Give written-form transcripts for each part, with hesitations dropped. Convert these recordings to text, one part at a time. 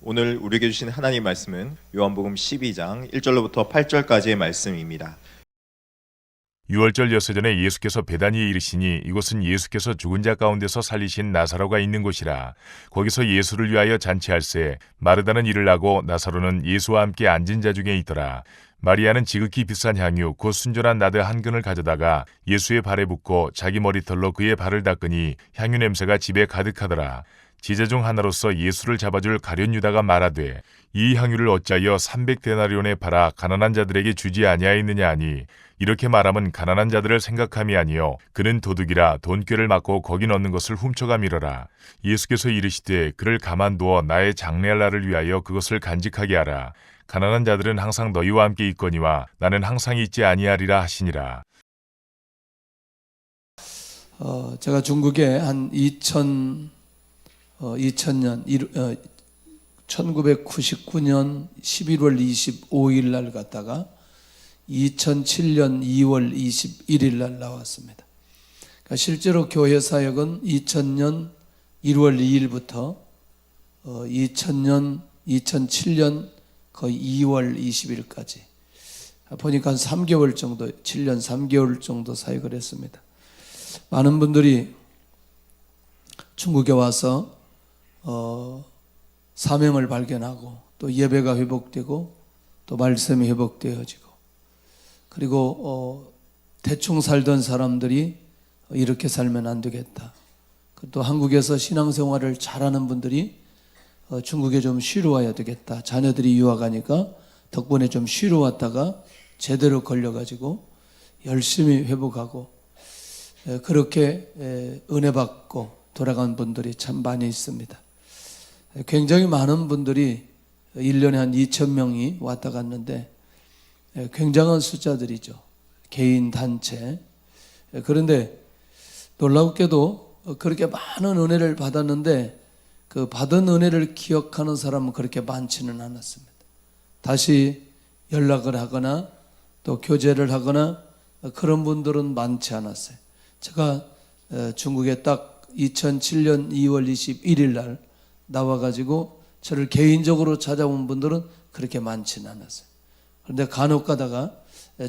오늘 우리에게 주신 하나님 말씀은 요한복음 12장 1절로부터 8절까지의 말씀입니다. 유월절 여세전에 예수께서 베다니에 이르시니 이곳은 예수께서 죽은 자 가운데서 살리신 나사로가 있는 곳이라. 거기서 예수를 위하여 잔치할세 마르다는 일을 하고 나사로는 예수와 함께 앉은 자 중에 있더라. 마리아는 지극히 비싼 향유 곧 순전한 나드 한 근을 가져다가 예수의 발에 붓고 자기 머리털로 그의 발을 닦으니 향유 냄새가 집에 가득하더라. 제자 중 하나로서 예수를 잡아줄 가룟 유다가 말하되 이 향유를 어찌하여 300데나리온에 팔아 가난한 자들에게 주지 아니하였느냐 하니 이렇게 말하면 가난한 자들을 생각함이 아니요 그는 도둑이라 돈꾀를 맞고 거기 넣는 것을 훔쳐가미러라. 예수께서 이르시되 그를 가만두어 나의 장래할 날을 위하여 그것을 간직하게 하라. 가난한 자들은 항상 너희와 함께 있거니와 나는 항상 있지 아니하리라 하시니라. 제가 중국에 한 2000년 1999년 11월 25일 날 갔다가 2007년 2월 21일 날 나왔습니다. 그러니까 실제로 교회 사역은 2000년 1월 2일부터 2007년 거의 2월 20일까지 보니까 한 3개월 정도, 7년 3개월 정도 사역을 했습니다. 많은 분들이 중국에 와서 사명을 발견하고 또 예배가 회복되고 또 말씀이 회복되어지고 그리고 대충 살던 사람들이 이렇게 살면 안 되겠다. 또 한국에서 신앙생활을 잘하는 분들이 중국에 좀 쉬러 와야 되겠다. 자녀들이 유학 가니까 덕분에 좀 쉬러 왔다가 제대로 걸려가지고 열심히 회복하고 그렇게 은혜 받고 돌아간 분들이 참 많이 있습니다. 굉장히 많은 분들이 1년에 한 2,000명이 왔다 갔는데 굉장한 숫자들이죠. 개인, 단체. 그런데 놀랍게도 그렇게 많은 은혜를 받았는데 그 받은 은혜를 기억하는 사람은 그렇게 많지는 않았습니다. 다시 연락을 하거나 또 교제를 하거나 그런 분들은 많지 않았어요. 제가 중국에 딱 2007년 2월 21일 날 나와가지고 저를 개인적으로 찾아온 분들은 그렇게 많지는 않았어요. 그런데 간혹 가다가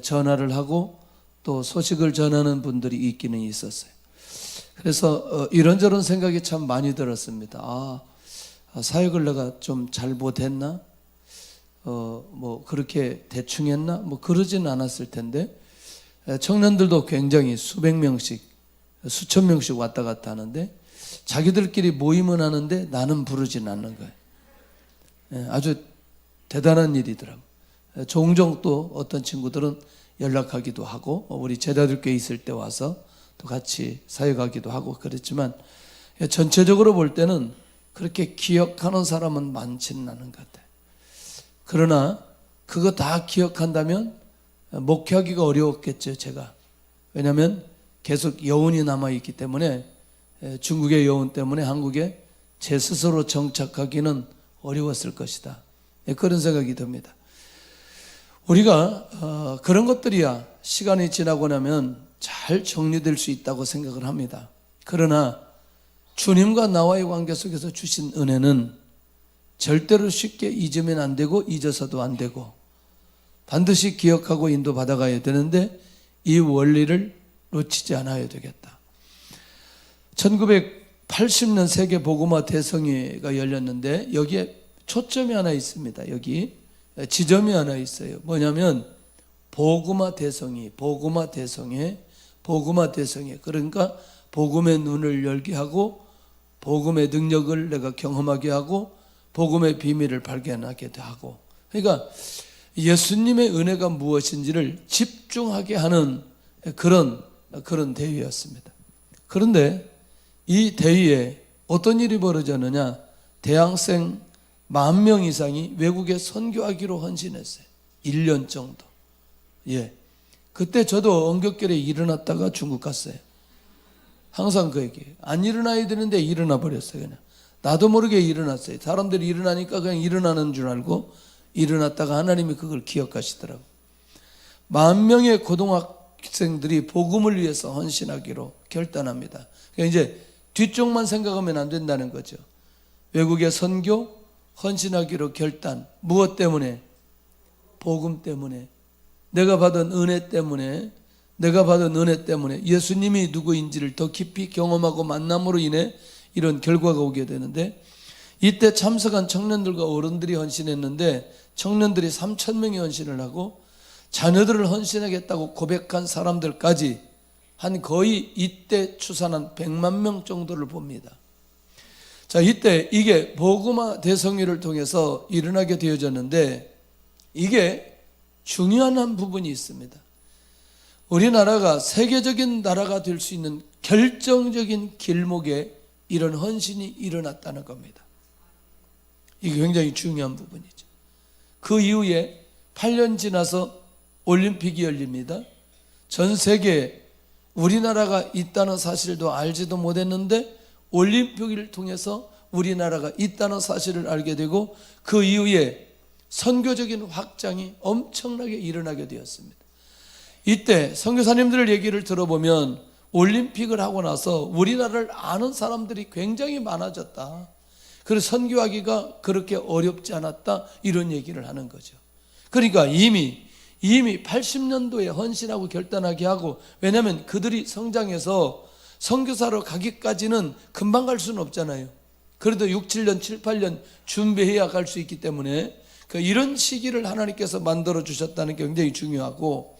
전화를 하고 또 소식을 전하는 분들이 있기는 있었어요. 그래서 이런저런 생각이 참 많이 들었습니다. 사역을 내가 좀 잘못했나? 뭐 그렇게 대충 했나? 뭐 그러진 않았을 텐데 청년들도 굉장히 수백 명씩 수천 명씩 왔다 갔다 하는데 자기들끼리 모임은 하는데 나는 부르진 않는 거예요. 아주 대단한 일이더라고요. 종종 또 어떤 친구들은 연락하기도 하고 우리 제자들께 있을 때 와서 또 같이 사역하기도 하고 그랬지만 전체적으로 볼 때는 그렇게 기억하는 사람은 많지는 않은 것 같아요. 그러나 그거 다 기억한다면 목회하기가 어려웠겠죠, 제가. 왜냐하면 계속 여운이 남아있기 때문에 중국의 여운 때문에 한국에 제 스스로 정착하기는 어려웠을 것이다. 그런 생각이 듭니다. 우리가 그런 것들이야 시간이 지나고 나면 잘 정리될 수 있다고 생각을 합니다. 그러나 주님과 나와의 관계 속에서 주신 은혜는 절대로 쉽게 잊으면 안 되고 잊어서도 안 되고 반드시 기억하고 인도받아가야 되는데 이 원리를 놓치지 않아야 되겠다. 1980년 세계 복음화 대성회가 열렸는데 여기에 초점이 하나 있습니다. 여기 지점이 하나 있어요. 뭐냐면 복음화 대성회. 그러니까 복음의 눈을 열게 하고 복음의 능력을 내가 경험하게 하고 복음의 비밀을 발견하게 하고 그러니까 예수님의 은혜가 무엇인지를 집중하게 하는 그런 대회였습니다. 그런데 이 대회에 어떤 일이 벌어졌느냐? 대학생 10,000명 이상이 외국에 선교하기로 헌신했어요. 1년 정도. 그때 저도 엉겹결에 일어났다가 중국 갔어요. 항상 그 얘기예요. 안 일어나야 되는데 일어나 버렸어요. 그냥 나도 모르게 일어났어요. 사람들이 일어나니까 그냥 일어나는 줄 알고 일어났다가 하나님이 그걸 기억하시더라고요. 10,000명의 고등학생들이 복음을 위해서 헌신하기로 결단합니다. 그러니까 이제 뒤쪽만 생각하면 안 된다는 거죠. 외국의 선교, 헌신하기로 결단. 무엇 때문에? 복음 때문에. 내가 받은 은혜 때문에. 내가 받은 은혜 때문에 예수님이 누구인지를 더 깊이 경험하고 만남으로 인해 이런 결과가 오게 되는데, 이때 참석한 청년들과 어른들이 헌신했는데 청년들이 3,000명이 헌신을 하고 자녀들을 헌신하겠다고 고백한 사람들까지 한 거의 이때 추산한 100만 명 정도를 봅니다. 자, 이때 이게 복음화 대성회를 통해서 일어나게 되어졌는데, 이게 중요한 한 부분이 있습니다. 우리나라가 세계적인 나라가 될 수 있는 결정적인 길목에 이런 헌신이 일어났다는 겁니다. 이게 굉장히 중요한 부분이죠. 그 이후에 8년 지나서 올림픽이 열립니다. 전 세계에 우리나라가 있다는 사실도 알지도 못했는데 올림픽을 통해서 우리나라가 있다는 사실을 알게 되고, 그 이후에 선교적인 확장이 엄청나게 일어나게 되었습니다. 이때 선교사님들 얘기를 들어보면 올림픽을 하고 나서 우리나라를 아는 사람들이 굉장히 많아졌다. 그래서 선교하기가 그렇게 어렵지 않았다, 이런 얘기를 하는 거죠. 그러니까 이미 80년도에 헌신하고 결단하게 하고, 왜냐하면 그들이 성장해서 선교사로 가기까지는 금방 갈 수는 없잖아요. 그래도 6, 7년, 7, 8년 준비해야 갈 수 있기 때문에 이런 시기를 하나님께서 만들어 주셨다는 게 굉장히 중요하고,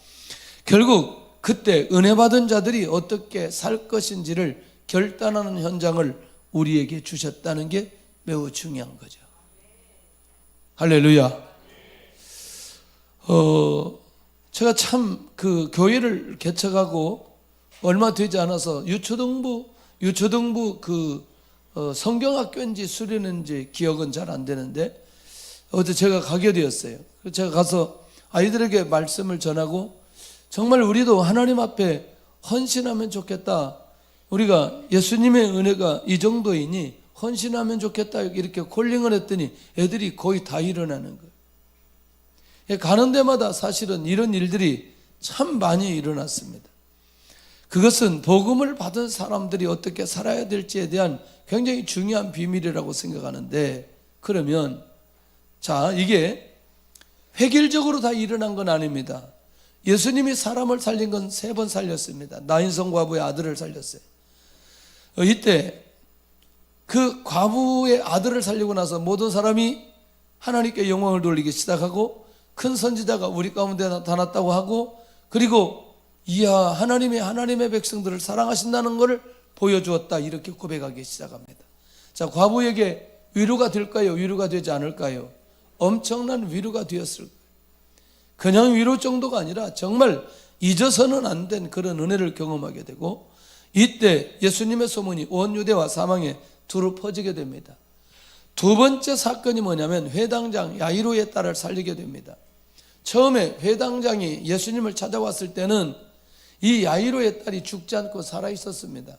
결국 그때 은혜 받은 자들이 어떻게 살 것인지를 결단하는 현장을 우리에게 주셨다는 게 매우 중요한 거죠. 할렐루야. 제가 참 그 교회를 개척하고 얼마 되지 않아서 유초등부 성경학교인지 수련인지 기억은 잘 안 되는데, 어제 제가 가게 되었어요. 그래서 제가 가서 아이들에게 말씀을 전하고, 정말 우리도 하나님 앞에 헌신하면 좋겠다. 우리가 예수님의 은혜가 이 정도이니 헌신하면 좋겠다. 이렇게 콜링을 했더니 애들이 거의 다 일어나는 거예요. 가는 데마다 사실은 이런 일들이 참 많이 일어났습니다. 그것은 복음을 받은 사람들이 어떻게 살아야 될지에 대한 굉장히 중요한 비밀이라고 생각하는데, 그러면 자, 이게 획일적으로 다 일어난 건 아닙니다. 예수님이 사람을 살린 건 3번 살렸습니다. 나인성 과부의 아들을 살렸어요. 이때 그 과부의 아들을 살리고 나서 모든 사람이 하나님께 영광을 돌리기 시작하고, 큰 선지자가 우리 가운데 나타났다고 하고, 그리고 이야, 하나님의 백성들을 사랑하신다는 것을 보여주었다, 이렇게 고백하기 시작합니다. 자, 과부에게 위로가 될까요? 위로가 되지 않을까요? 엄청난 위로가 되었을 거예요. 그냥 위로 정도가 아니라 정말 잊어서는 안 된 그런 은혜를 경험하게 되고, 이때 예수님의 소문이 온 유대와 사방에 두루 퍼지게 됩니다. 두 번째 사건이 뭐냐면 회당장 야이로의 딸을 살리게 됩니다. 처음에 회당장이 예수님을 찾아왔을 때는 이 야이로의 딸이 죽지 않고 살아 있었습니다.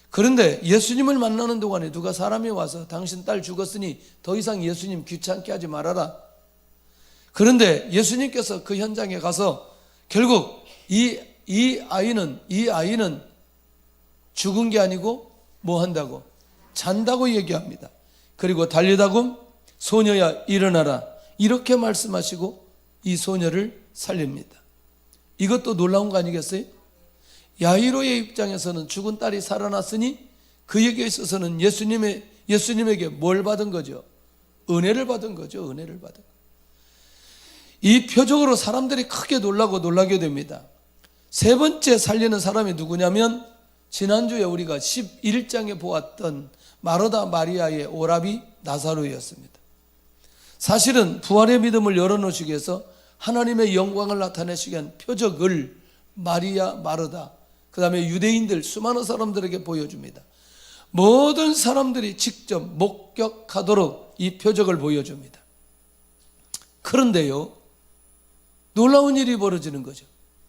그런데 예수님을 만나는 동안에 누가 사람이 와서 당신 딸 죽었으니 더 이상 예수님 귀찮게 하지 말아라. 그런데 예수님께서 그 현장에 가서 결국 이 아이는 죽은 게 아니고 뭐 한다고? 잔다고 얘기합니다. 그리고 달리다금 소녀야 일어나라, 이렇게 말씀하시고 이 소녀를 살립니다. 이것도 놀라운 거 아니겠어요? 야이로의 입장에서는 죽은 딸이 살아났으니 그에게 있어서는 예수님에게 뭘 받은 거죠? 은혜를 받은 거죠. 은혜를 받은 거. 이 표적으로 사람들이 크게 놀라게 됩니다. 세 번째 살리는 사람이 누구냐면 지난주에 우리가 11장에 보았던 마르다 마리아의 오라비 나사로였습니다. 사실은 부활의 믿음을 열어놓으시기 위해서 하나님의 영광을 나타내시기 위한 표적을 마리아, 마르다, 그 다음에 유대인들 수많은 사람들에게 보여줍니다. 모든 사람들이 직접 목격하도록 이 표적을 보여줍니다. 그런데요, 놀라운 일이 벌어지는 거죠.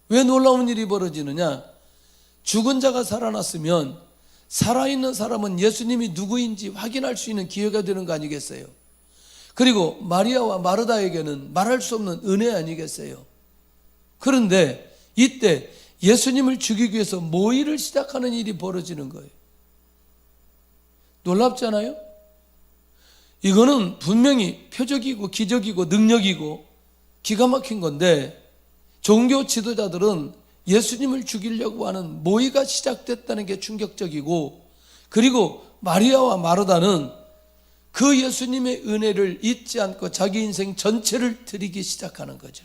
왜 놀라운 일이 벌어지느냐? 죽은 자가 살아났으면 살아있는 사람은 예수님이 누구인지 확인할 수 있는 기회가 되는 거 아니겠어요? 그리고 마리아와 마르다에게는 말할 수 없는 은혜 아니겠어요? 그런데 이때 예수님을 죽이기 위해서 모의를 시작하는 일이 벌어지는 거예요. 놀랍잖아요? 이거는 분명히 표적이고 기적이고 능력이고 기가 막힌 건데, 종교 지도자들은 예수님을 죽이려고 하는 모의가 시작됐다는 게 충격적이고, 그리고 마리아와 마르다는 그 예수님의 은혜를 잊지 않고 자기 인생 전체를 드리기 시작하는 거죠.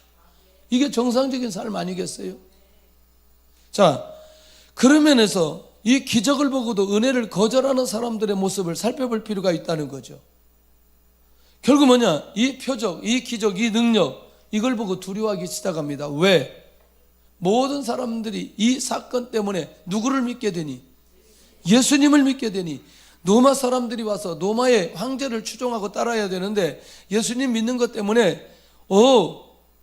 이게 정상적인 삶 아니겠어요? 자, 그런 면에서 이 기적을 보고도 은혜를 거절하는 사람들의 모습을 살펴볼 필요가 있다는 거죠. 결국 뭐냐? 이 표적, 이 기적, 이 능력, 이걸 보고 두려워하기 시작합니다. 왜? 모든 사람들이 이 사건 때문에 누구를 믿게 되니? 예수님을 믿게 되니. 로마 사람들이 와서 로마의 황제를 추종하고 따라야 되는데, 예수님 믿는 것 때문에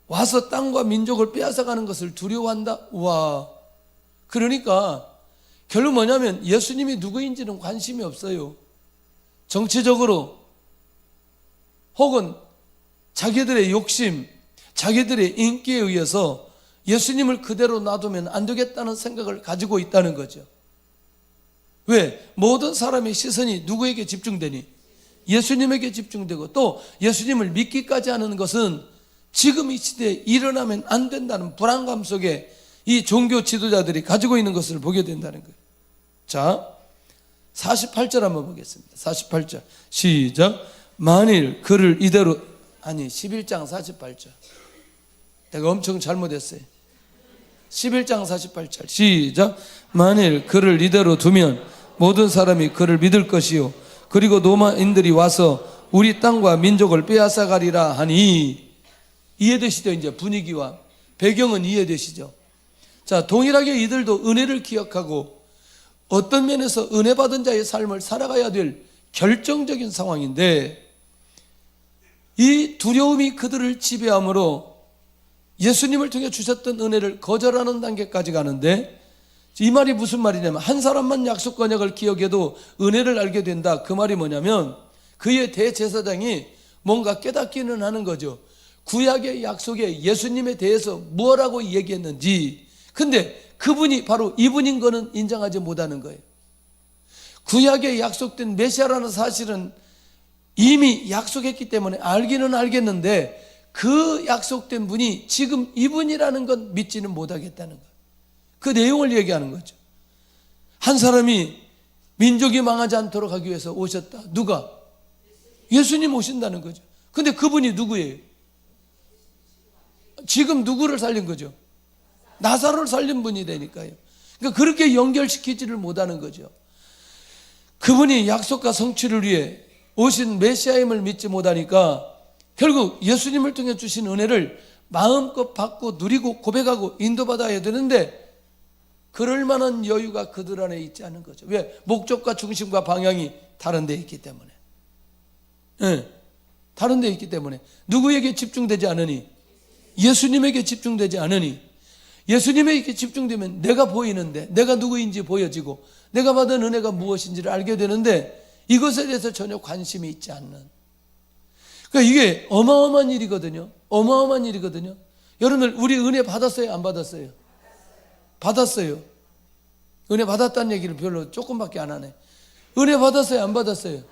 와서 땅과 민족을 빼앗아가는 것을 두려워한다? 와, 그러니까 결국 뭐냐면 예수님이 누구인지는 관심이 없어요. 정치적으로 혹은 자기들의 욕심, 자기들의 인기에 의해서 예수님을 그대로 놔두면 안 되겠다는 생각을 가지고 있다는 거죠. 왜? 모든 사람의 시선이 누구에게 집중되니? 예수님에게 집중되고, 또 예수님을 믿기까지 하는 것은 지금 이 시대에 일어나면 안 된다는 불안감 속에 이 종교 지도자들이 가지고 있는 것을 보게 된다는 거예요. 자, 48절 한번 보겠습니다. 48절 시작. 만일 그를 이대로, 11장 48절 내가 엄청 잘못했어요. 11장 48절 시작. 만일 그를 이대로 두면 모든 사람이 그를 믿을 것이요, 그리고 로마인들이 와서 우리 땅과 민족을 빼앗아가리라 하니. 이해되시죠? 이제 분위기와 배경은 이해되시죠? 자, 동일하게 이들도 은혜를 기억하고 어떤 면에서 은혜 받은 자의 삶을 살아가야 될 결정적인 상황인데, 이 두려움이 그들을 지배함으로 예수님을 통해 주셨던 은혜를 거절하는 단계까지 가는데, 이 말이 무슨 말이냐면, 한 사람만 약속 언약을 기억해도 은혜를 알게 된다. 그 말이 뭐냐면, 그의 대제사장이 뭔가 깨닫기는 하는 거죠. 구약의 약속에 예수님에 대해서 뭐라고 얘기했는지. 근데 그분이 바로 이분인 거는 인정하지 못하는 거예요. 구약에 약속된 메시아라는 사실은 이미 약속했기 때문에 알기는 알겠는데, 그 약속된 분이 지금 이분이라는 건 믿지는 못하겠다는 거예요. 그 내용을 얘기하는 거죠. 한 사람이 민족이 망하지 않도록 하기 위해서 오셨다. 누가? 예수님 오신다는 거죠. 근데 그분이 누구예요? 지금 누구를 살린 거죠? 나사로를 살린 분이 되니까요. 그러니까 그렇게 연결시키지를 못하는 거죠. 그분이 약속과 성취를 위해 오신 메시아임을 믿지 못하니까 결국 예수님을 통해 주신 은혜를 마음껏 받고 누리고 고백하고 인도받아야 되는데, 그럴 만한 여유가 그들 안에 있지 않은 거죠. 왜? 목적과 중심과 방향이 다른 데 있기 때문에. 다른 데 있기 때문에. 누구에게 집중되지 않으니? 예수님에게 집중되지 않으니. 예수님에게 집중되면 내가 보이는데, 내가 누구인지 보여지고, 내가 받은 은혜가 무엇인지를 알게 되는데, 이것에 대해서 전혀 관심이 있지 않는. 그러니까 이게 어마어마한 일이거든요. 어마어마한 일이거든요. 여러분들, 우리 은혜 받았어요? 안 받았어요? 받았어요. 은혜 받았다는 얘기를 별로 조금밖에 안 하네. 은혜 받았어요? 안 받았어요?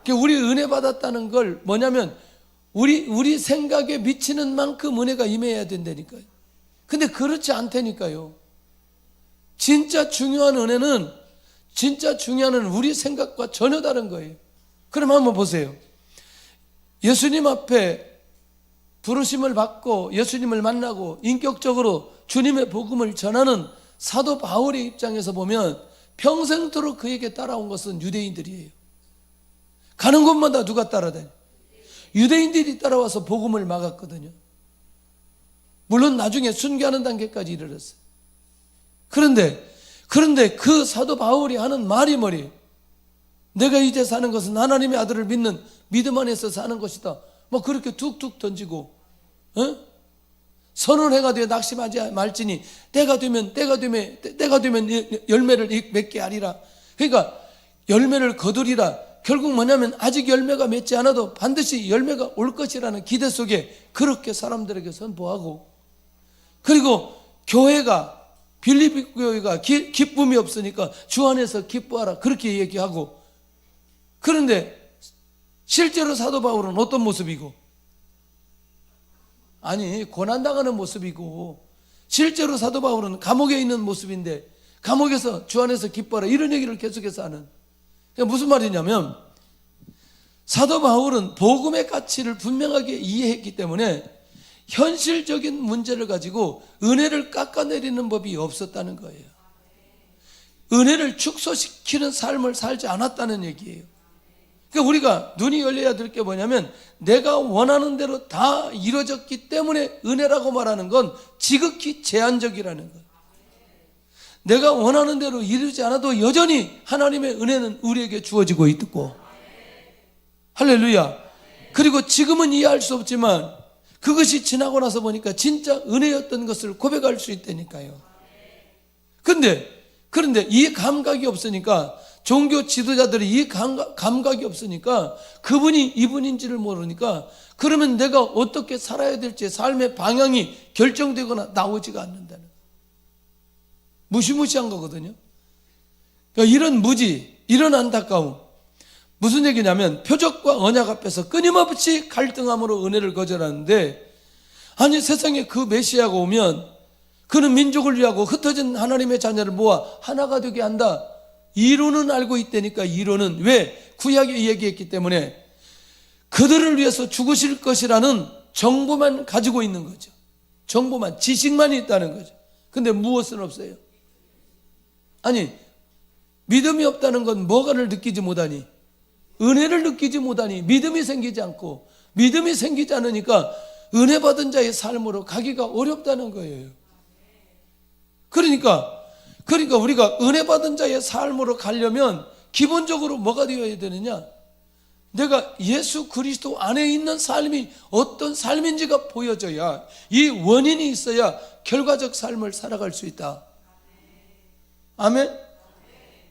그러니까 우리 은혜 받았다는 걸 뭐냐면, 우리 생각에 미치는 만큼 은혜가 임해야 된다니까요. 근데 그렇지 않다니까요. 진짜 중요한 은혜는, 진짜 중요한 은혜는 우리 생각과 전혀 다른 거예요. 그럼 한번 보세요. 예수님 앞에 부르심을 받고 예수님을 만나고 인격적으로 주님의 복음을 전하는 사도 바울의 입장에서 보면 평생토록 그에게 따라온 것은 유대인들이에요. 가는 곳마다 누가 따라다녀? 유대인들이 따라와서 복음을 막았거든요. 물론 나중에 순교하는 단계까지 이르렀어요. 그런데 그 사도 바울이 하는 말이 뭐래요? 내가 이제 사는 것은 하나님의 아들을 믿는 믿음 안에서 사는 것이다. 뭐 그렇게 툭툭 던지고, 선언해가 되어 낙심하지 말지니 때가 되면 열매를 맺게 하리라. 그러니까 열매를 거두리라. 결국 뭐냐면 아직 열매가 맺지 않아도 반드시 열매가 올 것이라는 기대 속에 그렇게 사람들에게 선포하고, 그리고 교회가, 빌립보 교회가 기쁨이 없으니까 주 안에서 기뻐하라 그렇게 얘기하고, 그런데 실제로 사도 바울은 어떤 모습이고, 아니 고난당하는 모습이고, 실제로 사도 바울은 감옥에 있는 모습인데 감옥에서 주 안에서 기뻐라 이런 얘기를 계속해서 하는. 그러니까 무슨 말이냐면 사도 바울은 복음의 가치를 분명하게 이해했기 때문에 현실적인 문제를 가지고 은혜를 깎아내리는 법이 없었다는 거예요. 은혜를 축소시키는 삶을 살지 않았다는 얘기예요. 그러니까 우리가 눈이 열려야 될 게 뭐냐면 내가 원하는 대로 다 이루어졌기 때문에 은혜라고 말하는 건 지극히 제한적이라는 거예요. 내가 원하는 대로 이루지 않아도 여전히 하나님의 은혜는 우리에게 주어지고 있고, 할렐루야. 그리고 지금은 이해할 수 없지만 그것이 지나고 나서 보니까 진짜 은혜였던 것을 고백할 수 있다니까요. 그런데 이 감각이 없으니까, 종교 지도자들이 이 감각이 없으니까, 그분이 이분인지를 모르니까, 그러면 내가 어떻게 살아야 될지 삶의 방향이 결정되거나 나오지가 않는다는 거예요. 무시무시한 거거든요. 그러니까 이런 무지, 이런 안타까움, 무슨 얘기냐면 표적과 언약 앞에서 끊임없이 갈등함으로 은혜를 거절하는데, 아니 세상에 그 메시아가 오면 그는 민족을 위하고 흩어진 하나님의 자녀를 모아 하나가 되게 한다. 이론은 알고 있다니까. 이론은 왜? 구약에 얘기했기 때문에 그들을 위해서 죽으실 것이라는 정보만 가지고 있는 거죠. 정보만, 지식만 있다는 거죠. 근데 무엇은 없어요. 아니 믿음이 없다는 건 뭐가를 느끼지 못하니, 은혜를 느끼지 못하니 믿음이 생기지 않고, 믿음이 생기지 않으니까 은혜 받은 자의 삶으로 가기가 어렵다는 거예요. 그러니까 우리가 은혜 받은 자의 삶으로 가려면 기본적으로 뭐가 되어야 되느냐? 내가 예수 그리스도 안에 있는 삶이 어떤 삶인지가 보여져야, 이 원인이 있어야 결과적 삶을 살아갈 수 있다. 아멘?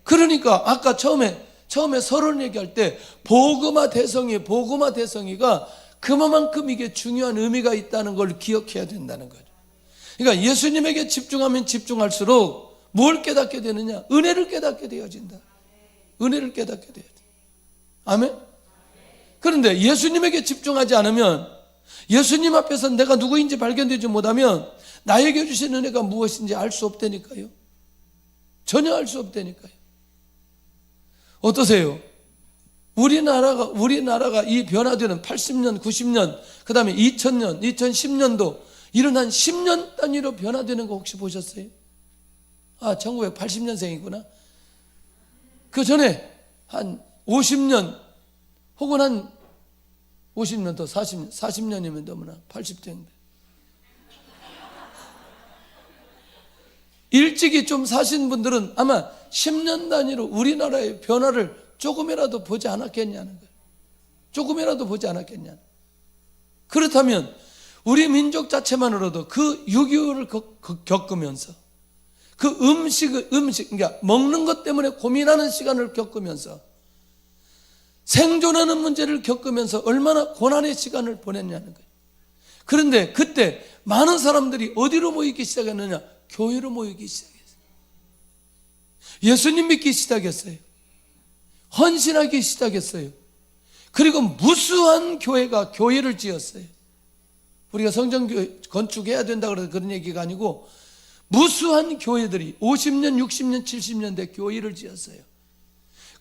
그러니까 아까 처음에 서론 얘기할 때 복음화 대성이가 그만큼 이게 중요한 의미가 있다는 걸 기억해야 된다는 거죠. 그러니까 예수님에게 집중하면 집중할수록 뭘 깨닫게 되느냐? 은혜를 깨닫게 되어진다. 은혜를 깨닫게 되어야 돼. 아멘? 그런데 예수님에게 집중하지 않으면, 예수님 앞에서 내가 누구인지 발견되지 못하면 나에게 주신 은혜가 무엇인지 알 수 없다니까요. 전혀 알 수 없다니까요. 어떠세요? 우리나라가 이 변화되는 80년, 90년, 그 다음에 2000년, 2010년도 이런 한 10년 단위로 변화되는 거 혹시 보셨어요? 1980년생이구나. 그 전에 한 50년 혹은 한 50년 더 40년이면 너무나 80대인데. 일찍이 좀 사신 분들은 아마 10년 단위로 우리나라의 변화를 조금이라도 보지 않았겠냐는 거예요. 조금이라도 보지 않았겠냐. 그렇다면 우리 민족 자체만으로도 그 6.25를 겪으면서, 그 음식, 그러니까 먹는 것 때문에 고민하는 시간을 겪으면서, 생존하는 문제를 겪으면서 얼마나 고난의 시간을 보냈냐는 거예요. 그런데 그때 많은 사람들이 어디로 모이기 시작했느냐? 교회로 모이기 시작했어요. 예수님 믿기 시작했어요. 헌신하기 시작했어요. 그리고 무수한 교회가 교회를 지었어요. 우리가 성전교회 건축해야 된다고 해서 그런 얘기가 아니고, 무수한 교회들이 50년, 60년, 70년대 교회를 지었어요.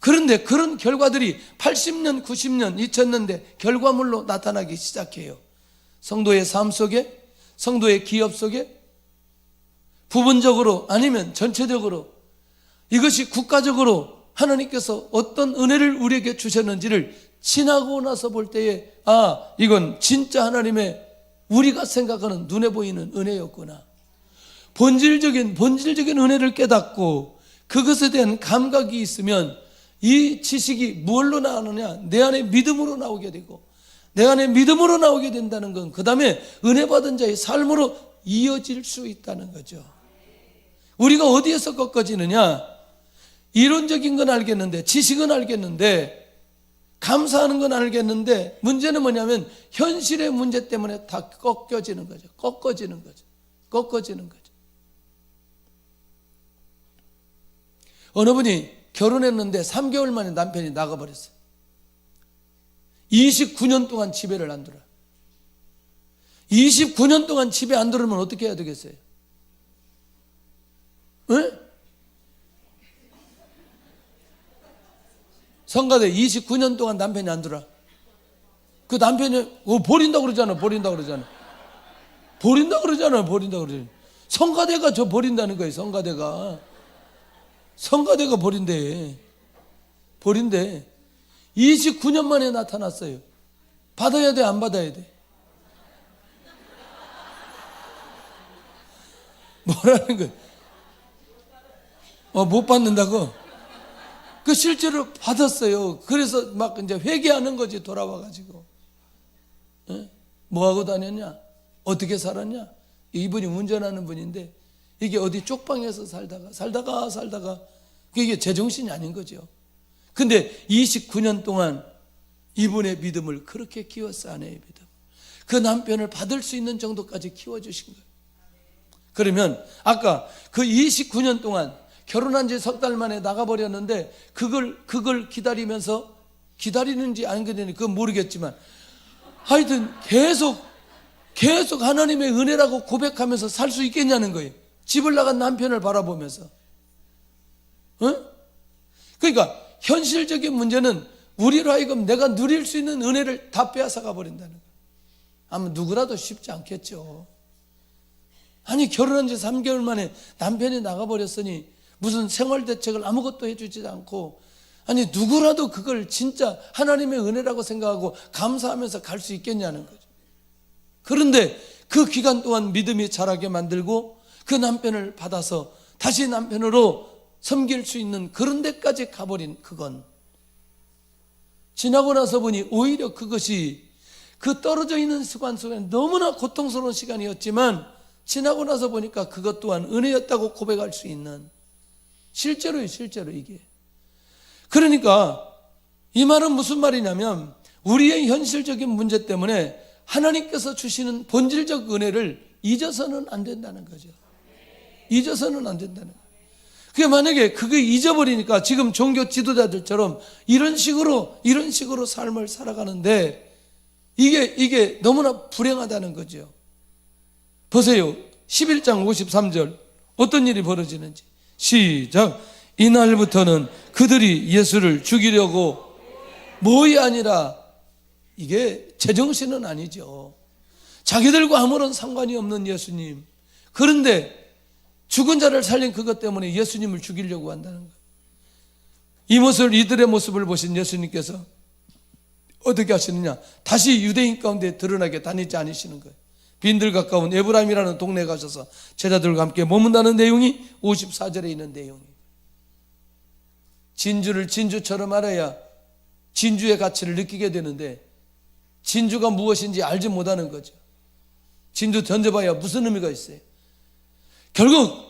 그런데 그런 결과들이 80년, 90년, 2000년대 결과물로 나타나기 시작해요. 성도의 삶 속에, 성도의 기업 속에, 부분적으로 아니면 전체적으로, 이것이 국가적으로 하나님께서 어떤 은혜를 우리에게 주셨는지를 지나고 나서 볼 때에, 이건 진짜 하나님의 우리가 생각하는 눈에 보이는 은혜였구나. 본질적인 은혜를 깨닫고 그것에 대한 감각이 있으면 이 지식이 뭘로 나오느냐? 내 안에 믿음으로 나오게 되고, 내 안에 믿음으로 나오게 된다는 건 그 다음에 은혜 받은 자의 삶으로 이어질 수 있다는 거죠. 우리가 어디에서 꺾어지느냐? 이론적인 건 알겠는데, 지식은 알겠는데, 감사하는 건 알겠는데, 문제는 뭐냐면 현실의 문제 때문에 다 꺾어지는 거죠. 꺾어지는 거죠. 어느 분이 결혼했는데 3개월 만에 남편이 나가버렸어요. 29년 동안 집에를 안 들어요. 29년 동안 집에 안 들어오면 어떻게 해야 되겠어요? 응? 성가대 29년 동안 남편이 안 들어. 그 남편이 버린다 그러잖아. 버린다 그러잖아. 성가대가 저 버린다는 거예요. 성가대가 버린대. 29년 만에 나타났어요. 받아야 돼, 안 받아야 돼? 뭐라는 거예요? 못 받는다고? 그 실제로 받았어요. 그래서 막 이제 회개하는 거지, 돌아와가지고. 뭐 하고 다녔냐? 어떻게 살았냐? 이분이 운전하는 분인데, 이게 어디 쪽방에서 살다가, 이게 제정신이 아닌 거죠. 근데 29년 동안 이분의 믿음을 그렇게 키웠어, 아내의 믿음. 그 남편을 받을 수 있는 정도까지 키워주신 거예요. 그러면 아까 그 29년 동안 결혼한 지 석 달 만에 나가버렸는데 그걸 기다리는지 안 기다리는지 그건 모르겠지만 하여튼 계속 하나님의 은혜라고 고백하면서 살 수 있겠냐는 거예요. 집을 나간 남편을 바라보면서. 그러니까 현실적인 문제는 우리로 하여금 내가 누릴 수 있는 은혜를 다 빼앗아가 버린다는 거예요. 아마 누구라도 쉽지 않겠죠. 아니 결혼한 지 3개월 만에 남편이 나가버렸으니 무슨 생활대책을 아무것도 해주지 않고, 아니 누구라도 그걸 진짜 하나님의 은혜라고 생각하고 감사하면서 갈 수 있겠냐는 거죠. 그런데 그 기간 동안 믿음이 자라게 만들고 그 남편을 받아서 다시 남편으로 섬길 수 있는 그런 데까지 가버린 그건, 지나고 나서 보니 오히려 그것이 그 떨어져 있는 습관 속에 너무나 고통스러운 시간이었지만 지나고 나서 보니까 그것 또한 은혜였다고 고백할 수 있는, 실제로 이게. 그러니까 이 말은 무슨 말이냐면 우리의 현실적인 문제 때문에 하나님께서 주시는 본질적 은혜를 잊어서는 안 된다는 거죠. 잊어서는 안 된다는 거예요. 그게 만약에 그게 잊어버리니까 지금 종교 지도자들처럼 이런 식으로 삶을 살아가는데 이게 너무나 불행하다는 거죠. 보세요. 11장 53절 어떤 일이 벌어지는지. 시작. 이날부터는 그들이 예수를 죽이려고 모이 아니라, 이게 제정신은 아니죠. 자기들과 아무런 상관이 없는 예수님. 그런데 죽은 자를 살린 그것 때문에 예수님을 죽이려고 한다는 거예요. 이들의 모습을 보신 예수님께서 어떻게 하시느냐? 다시 유대인 가운데 드러나게 다니지 않으시는 거예요. 빈들 가까운 에브라임이라는 동네에 가셔서 제자들과 함께 머문다는 내용이 54절에 있는 내용이에요. 진주를 진주처럼 알아야 진주의 가치를 느끼게 되는데 진주가 무엇인지 알지 못하는 거죠. 진주 던져봐야 무슨 의미가 있어요? 결국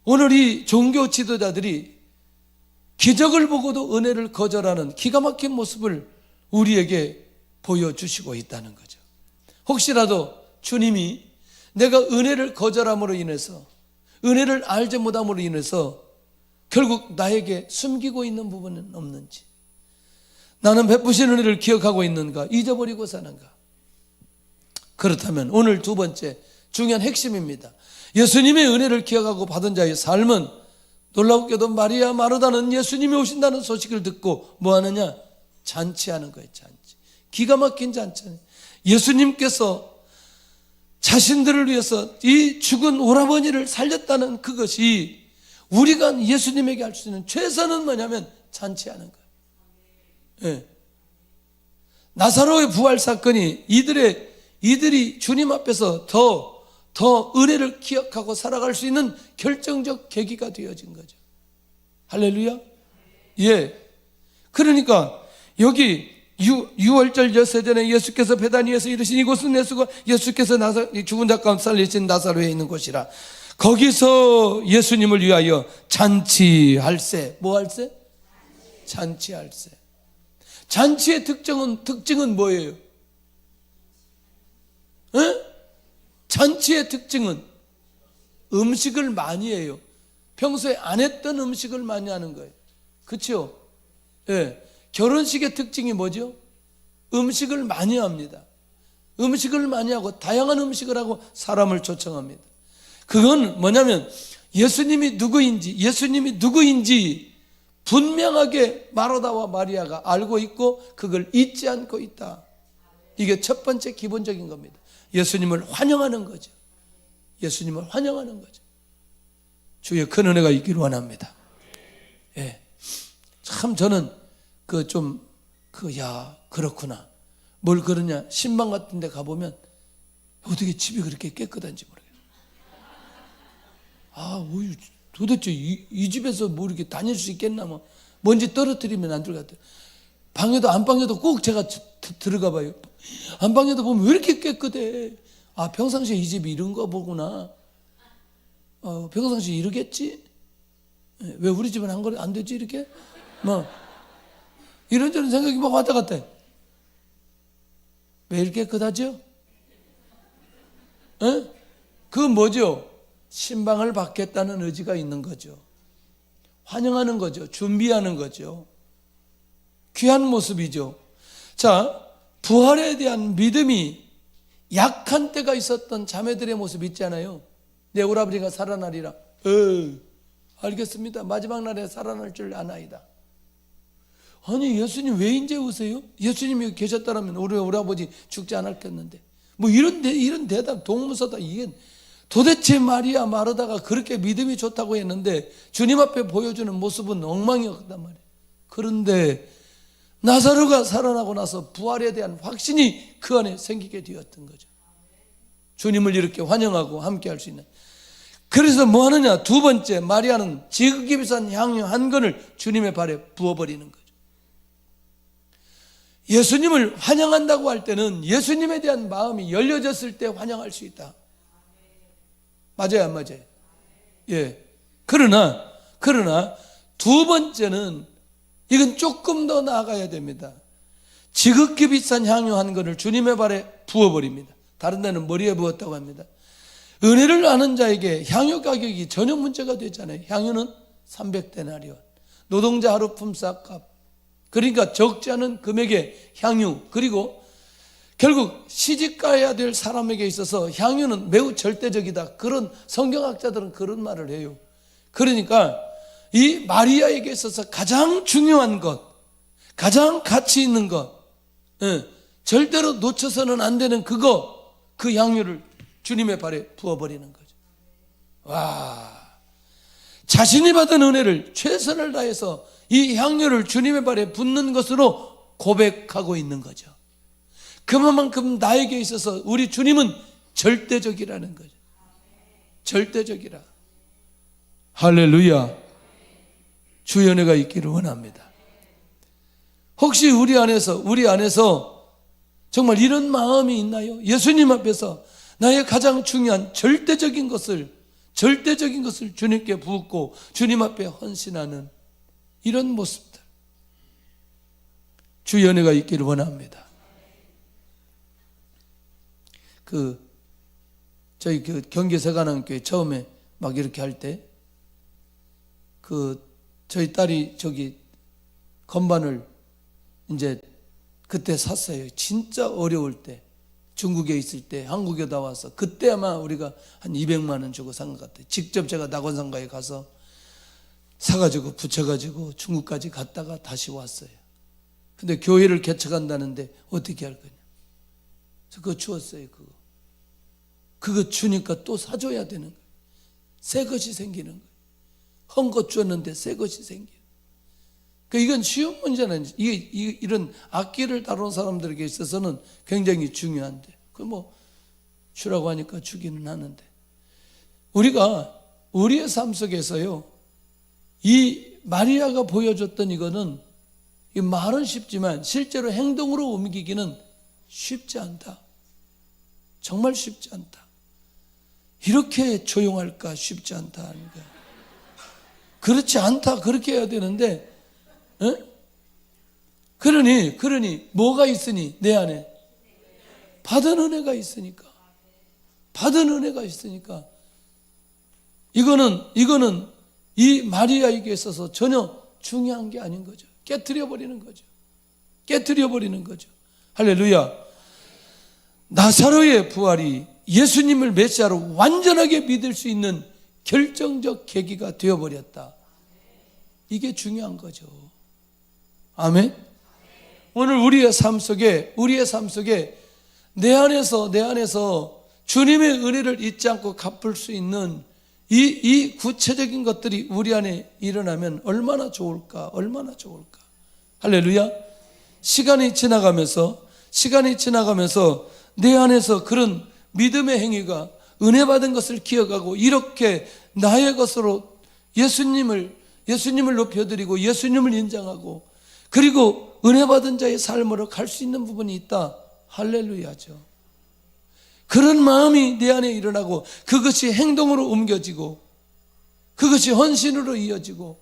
오늘 이 종교 지도자들이 기적을 보고도 은혜를 거절하는 기가 막힌 모습을 우리에게 보여주시고 있다는 거죠. 혹시라도 주님이 내가 은혜를 거절함으로 인해서, 은혜를 알지 못함으로 인해서 결국 나에게 숨기고 있는 부분은 없는지, 나는 베푸신 은혜를 기억하고 있는가, 잊어버리고 사는가. 그렇다면 오늘 두 번째 중요한 핵심입니다. 예수님의 은혜를 기억하고 받은 자의 삶은 놀랍게도 마리아 마르다는 예수님이 오신다는 소식을 듣고 뭐 하느냐? 잔치하는 거예요. 잔치. 기가 막힌 잔치. 예수님께서 자신들을 위해서 이 죽은 오라버니를 살렸다는 그것이 우리가 예수님에게 할 수 있는 최선은 뭐냐면 잔치하는 거예요. 예. 나사로의 부활 사건이 이들이 주님 앞에서 더 은혜를 기억하고 살아갈 수 있는 결정적 계기가 되어진 거죠. 할렐루야. 예. 그러니까 여기 6월절 엿새 전에 예수께서 베다니에서 이르신 이곳은 예수께서 죽은 자 가운데 살리신 나사로에 있는 곳이라. 거기서 예수님을 위하여 잔치할세. 뭐 할세? 잔치할세. 잔치의 특징은 뭐예요? 에? 잔치의 특징은 음식을 많이 해요. 평소에 안 했던 음식을 많이 하는 거예요. 그렇죠? 예. 결혼식의 특징이 뭐죠? 음식을 많이 합니다. 음식을 많이 하고 다양한 음식을 하고 사람을 초청합니다. 그건 뭐냐면 예수님이 누구인지 분명하게 마르다와 마리아가 알고 있고 그걸 잊지 않고 있다. 이게 첫 번째 기본적인 겁니다. 예수님을 환영하는 거죠. 예수님을 환영하는 거죠. 주의 큰 은혜가 있기를 원합니다. 예. 참 저는 그렇구나. 뭘 그러냐. 신방 같은 데 가보면 어떻게 집이 그렇게 깨끗한지 모르겠어요. 도대체 이 집에서 뭐 이렇게 다닐 수 있겠나. 뭐 먼지 떨어뜨리면 안 들어갔대요. 안방에도 꼭 제가 들어가 봐요. 안방에도 보면 왜 이렇게 깨끗해. 평상시에 이 집이 이런 거 보구나. 평상시에 이러겠지? 왜 우리 집은 안 되지 이렇게? 이런저런 생각이 막 왔다 갔다 해. 왜 이렇게 깨끗하죠? 그건 뭐죠? 신방을 받겠다는 의지가 있는 거죠. 환영하는 거죠. 준비하는 거죠. 귀한 모습이죠. 자, 부활에 대한 믿음이 약한 때가 있었던 자매들의 모습 있잖아요. 내 오라버니가 살아나리라. 알겠습니다. 마지막 날에 살아날 줄 아나이다. 아니 예수님 왜 이제 오세요? 예수님이 계셨다면 우리 오라버지 죽지 않았겠는데. 이런 대답 동문서다. 이게 도대체 마리아 마르다가 그렇게 믿음이 좋다고 했는데 주님 앞에 보여주는 모습은 엉망이었단 말이에요. 그런데 나사로가 살아나고 나서 부활에 대한 확신이 그 안에 생기게 되었던 거죠. 주님을 이렇게 환영하고 함께 할 수 있는. 그래서 뭐 하느냐? 두 번째, 마리아는 지극히 비싼 향유 한 건을 주님의 발에 부어버리는 거죠. 예수님을 환영한다고 할 때는 예수님에 대한 마음이 열려졌을 때 환영할 수 있다. 맞아요, 안 맞아요? 예. 그러나 두 번째는 이건 조금 더 나아가야 됩니다. 지극히 비싼 향유 한 건을 주님의 발에 부어버립니다. 다른 데는 머리에 부었다고 합니다. 은혜를 아는 자에게 향유 가격이 전혀 문제가 되잖아요. 향유는 300데나리온, 노동자 하루 품삯값. 그러니까 적지 않은 금액의 향유. 그리고 결국 시집가야 될 사람에게 있어서 향유는 매우 절대적이다. 그런 성경학자들은 그런 말을 해요. 그러니까 이 마리아에게 있어서 가장 중요한 것, 가장 가치 있는 것, 절대로 놓쳐서는 안 되는 그 향유를 주님의 발에 부어버리는 거죠. 자신이 받은 은혜를 최선을 다해서 이 향유를 주님의 발에 붓는 것으로 고백하고 있는 거죠. 그만큼 나에게 있어서 우리 주님은 절대적이라는 거죠. 절대적이라. 할렐루야. 주의 은혜가 있기를 원합니다. 혹시 우리 안에서 정말 이런 마음이 있나요? 예수님 앞에서 나의 가장 중요한 절대적인 것을 주님께 붓고 주님 앞에 헌신하는 이런 모습들. 주의 은혜가 있기를 원합니다. 저희 경기 세관함교회 처음에 막 이렇게 할 때 저희 딸이 건반을 이제 그때 샀어요. 진짜 어려울 때, 중국에 있을 때 한국에 다 와서 그때 아마 우리가 한 200만 원 주고 산 것 같아요. 직접 제가 낙원상가에 가서 사가지고 붙여가지고 중국까지 갔다가 다시 왔어요. 근데 교회를 개척한다는데 어떻게 할 거냐? 그래서 그거 주었어요. 그거 주니까 또 사줘야 되는 거예요. 새 것이 생기는 거예요. 헌 것 주었는데 새 것이 생겨요. 이건 쉬운 문제는 이런 악기를 다루는 사람들에게 있어서는 굉장히 중요한데 주라고 하니까 주기는 하는데 우리가 우리의 삶 속에서요 이 마리아가 보여줬던 이거는 이 말은 쉽지만 실제로 행동으로 옮기기는 쉽지 않다. 정말 쉽지 않다. 이렇게 조용할까 쉽지 않다. 그렇지 않다. 그렇게 해야 되는데 그러니 뭐가 있으니 내 안에 받은 은혜가 있으니까 이거는 이 마리아에게 있어서 전혀 중요한 게 아닌 거죠. 깨트려 버리는 거죠. 할렐루야. 나사로의 부활이 예수님을 메시아로 완전하게 믿을 수 있는 결정적 계기가 되어버렸다. 이게 중요한 거죠. 아멘. 오늘 우리의 삶 속에 내 안에서 주님의 은혜를 잊지 않고 갚을 수 있는 이 구체적인 것들이 우리 안에 일어나면 얼마나 좋을까, 얼마나 좋을까. 할렐루야. 시간이 지나가면서 내 안에서 그런 믿음의 행위가 은혜 받은 것을 기억하고 이렇게 나의 것으로 예수님을 높여드리고 예수님을 인정하고 그리고 은혜 받은 자의 삶으로 갈 수 있는 부분이 있다. 할렐루야죠. 그런 마음이 내 안에 일어나고 그것이 행동으로 옮겨지고 그것이 헌신으로 이어지고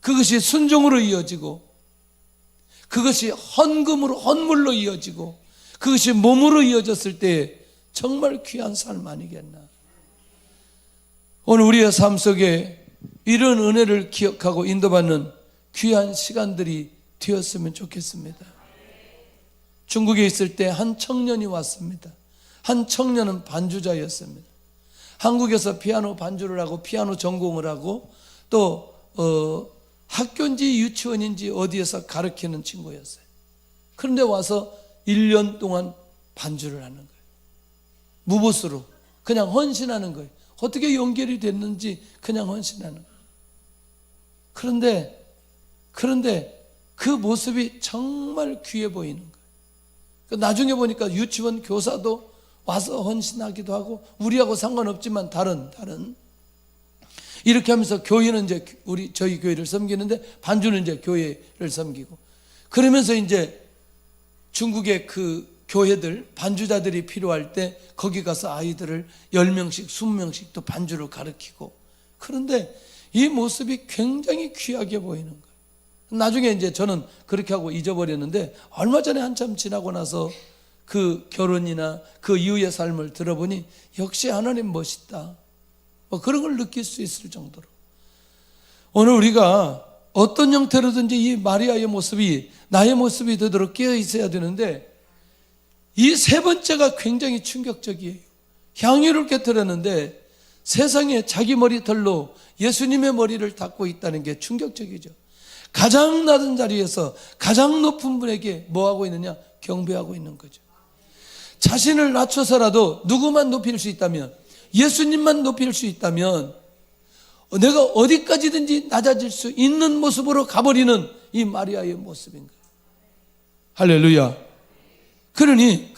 그것이 순종으로 이어지고 그것이 헌물로 이어지고 그것이 몸으로 이어졌을 때 정말 귀한 삶 아니겠나. 오늘 우리의 삶 속에 이런 은혜를 기억하고 인도받는 귀한 시간들이 되었으면 좋겠습니다. 중국에 있을 때 한 청년이 왔습니다. 한 청년은 반주자였습니다. 한국에서 피아노 반주를 하고 피아노 전공을 하고 또 학교인지 유치원인지 어디에서 가르치는 친구였어요. 그런데 와서 1년 동안 반주를 하는 거예요. 무보수로 그냥 헌신하는 거예요. 어떻게 연결이 됐는지 그냥 헌신하는 거예요. 그런데 그 모습이 정말 귀해 보이는 거예요. 나중에 보니까 유치원 교사도 와서 헌신하기도 하고 우리하고 상관없지만 다른 이렇게 하면서 교회는 이제 저희 교회를 섬기는데 반주는 이제 교회를 섬기고 그러면서 이제 중국의 그 교회들 반주자들이 필요할 때 거기 가서 아이들을 10명씩 20명씩 또 반주를 가르치고 그런데 이 모습이 굉장히 귀하게 보이는 거예요. 나중에 이제 저는 그렇게 하고 잊어버렸는데 얼마 전에 한참 지나고 나서 그 결혼이나 그 이후의 삶을 들어보니 역시 하나님 멋있다. 그런 걸 느낄 수 있을 정도로 오늘 우리가 어떤 형태로든지 이 마리아의 모습이 나의 모습이 되도록 깨어 있어야 되는데 이 세 번째가 굉장히 충격적이에요. 향유를 깨뜨렸는데 세상에 자기 머리털로 예수님의 머리를 닦고 있다는 게 충격적이죠. 가장 낮은 자리에서 가장 높은 분에게 뭐하고 있느냐? 경배하고 있는 거죠. 자신을 낮춰서라도 누구만 높일 수 있다면 예수님만 높일 수 있다면 내가 어디까지든지 낮아질 수 있는 모습으로 가버리는 이 마리아의 모습인 거예요. 할렐루야. 그러니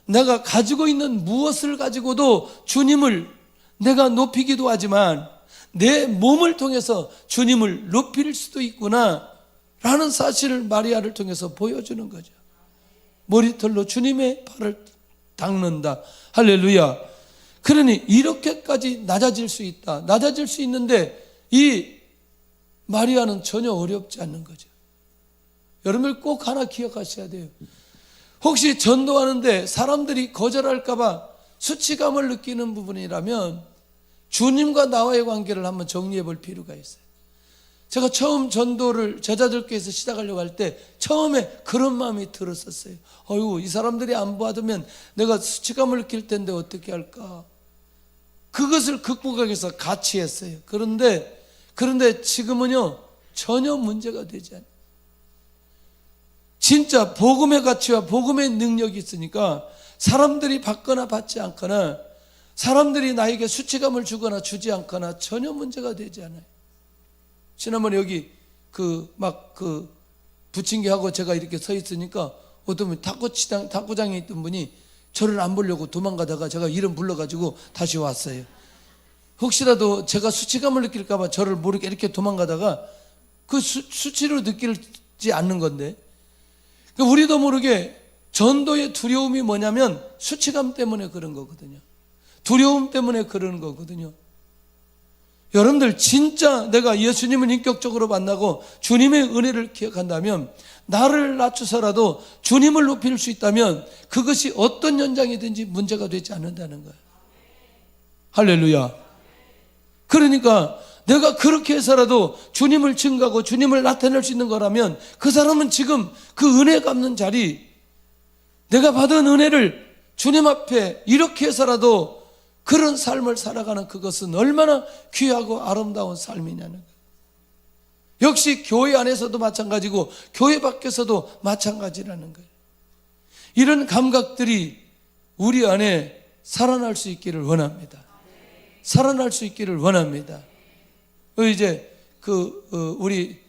내가 가지고 있는 무엇을 가지고도 주님을 내가 높이기도 하지만 내 몸을 통해서 주님을 높일 수도 있구나 라는 사실을 마리아를 통해서 보여주는 거죠. 머리털로 주님의 발을 닦는다. 할렐루야. 그러니 이렇게까지 낮아질 수 있다. 낮아질 수 있는데 이 마리아는 전혀 어렵지 않는 거죠. 여러분들 꼭 하나 기억하셔야 돼요. 혹시 전도하는데 사람들이 거절할까 봐 수치감을 느끼는 부분이라면 주님과 나와의 관계를 한번 정리해 볼 필요가 있어요. 제가 처음 전도를 제자들께서 시작하려고 할 때 처음에 그런 마음이 들었었어요. 이 사람들이 안 받으면 내가 수치감을 느낄 텐데 어떻게 할까. 그것을 극복하기 위해서 같이 했어요. 그런데 지금은요 전혀 문제가 되지 않아요. 진짜 복음의 가치와 복음의 능력이 있으니까 사람들이 받거나 받지 않거나 사람들이 나에게 수치감을 주거나 주지 않거나 전혀 문제가 되지 않아요. 지난번에 여기 부침개하고 제가 이렇게 서 있으니까 어떤 분이 탁구장에 있던 분이 저를 안 보려고 도망가다가 제가 이름 불러가지고 다시 왔어요. 혹시라도 제가 수치감을 느낄까봐 저를 모르게 이렇게 도망가다가 그 수치로 느끼지 않는 건데 우리도 모르게 전도의 두려움이 뭐냐면 수치감 때문에 그런 거거든요. 두려움 때문에 그러는 거거든요. 여러분들 진짜 내가 예수님을 인격적으로 만나고 주님의 은혜를 기억한다면 나를 낮춰서라도 주님을 높일 수 있다면 그것이 어떤 현장이든지 문제가 되지 않는다는 거예요. 할렐루야. 그러니까 내가 그렇게 해서라도 주님을 증거하고 주님을 나타낼 수 있는 거라면 그 사람은 지금 그 은혜 갚는 자리, 내가 받은 은혜를 주님 앞에 이렇게 해서라도 그런 삶을 살아가는 그것은 얼마나 귀하고 아름다운 삶이냐는 거예요. 역시 교회 안에서도 마찬가지고 교회 밖에서도 마찬가지라는 거예요. 이런 감각들이 우리 안에 살아날 수 있기를 원합니다. 살아날 수 있기를 원합니다. 이제 우리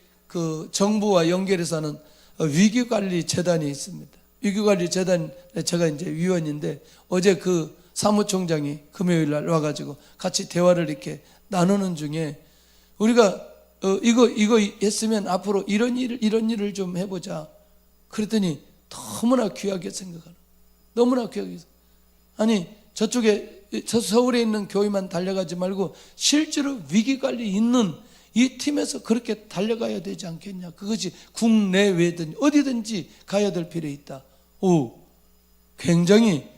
정부와 연결해서 하는 위기관리 재단이 있습니다. 위기관리 재단 제가 이제 위원인데 어제 그 사무총장이 금요일 날 와가지고 같이 대화를 이렇게 나누는 중에 우리가 이거 했으면 앞으로 이런 일을 좀 해보자. 그랬더니 너무나 귀하게 생각하는, 너무나 귀하게. 아니 저쪽에 서울에 있는 교회만 달려가지 말고 실제로 위기관리 있는 이 팀에서 그렇게 달려가야 되지 않겠냐. 그것이 국내외든 어디든지 가야 될 필요 있다. 굉장히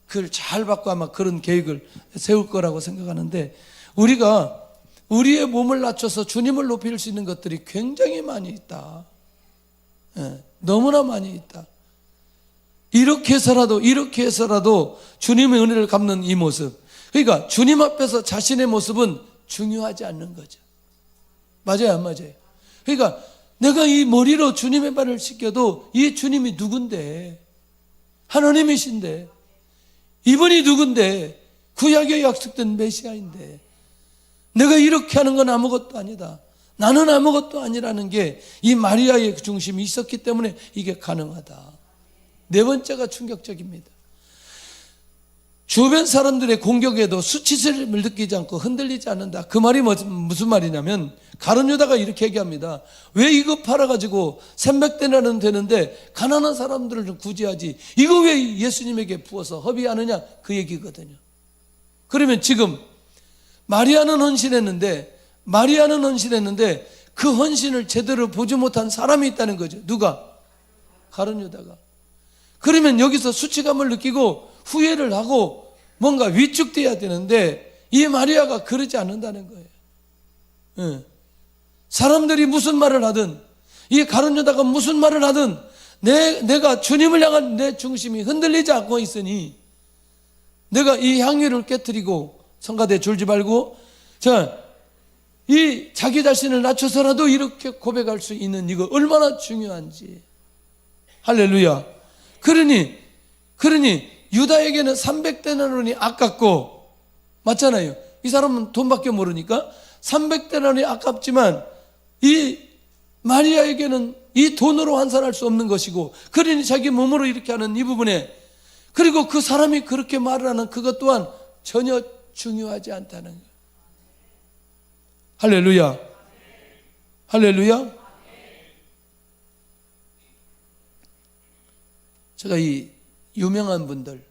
그걸 잘 받고 아마 그런 계획을 세울 거라고 생각하는데, 우리가 우리의 몸을 낮춰서 주님을 높일 수 있는 것들이 굉장히 많이 있다. 너무나 많이 있다. 이렇게 해서라도 주님의 은혜를 갚는 이 모습, 그러니까 주님 앞에서 자신의 모습은 중요하지 않는 거죠. 맞아요, 안 맞아요? 그러니까 내가 이 머리로 주님의 발을 씻겨도 이 주님이 누군데, 하나님이신데, 이분이 누군데, 구약에 약속된 메시아인데, 내가 이렇게 하는 건 아무것도 아니다. 나는 아무것도 아니라는 게 이 마리아의 중심이 있었기 때문에 이게 가능하다. 네 번째가 충격적입니다. 주변 사람들의 공격에도 수치심을 느끼지 않고 흔들리지 않는다. 그 말이 무슨 말이냐면, 가룟 유다가 이렇게 얘기합니다. 왜 이거 팔아가지고 300데나리온 되는데 가난한 사람들을 좀 구제하지, 이거 왜 예수님에게 부어서 허비하느냐, 그 얘기거든요. 그러면 지금 마리아는 헌신했는데 그 헌신을 제대로 보지 못한 사람이 있다는 거죠. 누가? 가룟 유다가. 그러면 여기서 수치감을 느끼고 후회를 하고 뭔가 위축돼야 되는데 이 마리아가 그러지 않는다는 거예요. 사람들이 무슨 말을 하든, 이 가룟 유다가 무슨 말을 하든 내가 주님을 향한 내 중심이 흔들리지 않고 있으니 내가 이 향유를 깨뜨리고, 성가대 졸지 말고, 이 자기 자신을 낮춰서라도 이렇게 고백할 수 있는 이거 얼마나 중요한지. 할렐루야. 그러니 유다에게는 300데나리온이 아깝고, 맞잖아요. 이 사람은 돈밖에 모르니까 300데나리온이 아깝지만 이 마리아에게는 이 돈으로 환산할 수 없는 것이고, 그러니 자기 몸으로 이렇게 하는 이 부분에, 그리고 그 사람이 그렇게 말을 하는 그것 또한 전혀 중요하지 않다는 거예요. 할렐루야. 할렐루야. 제가 이 유명한 분들,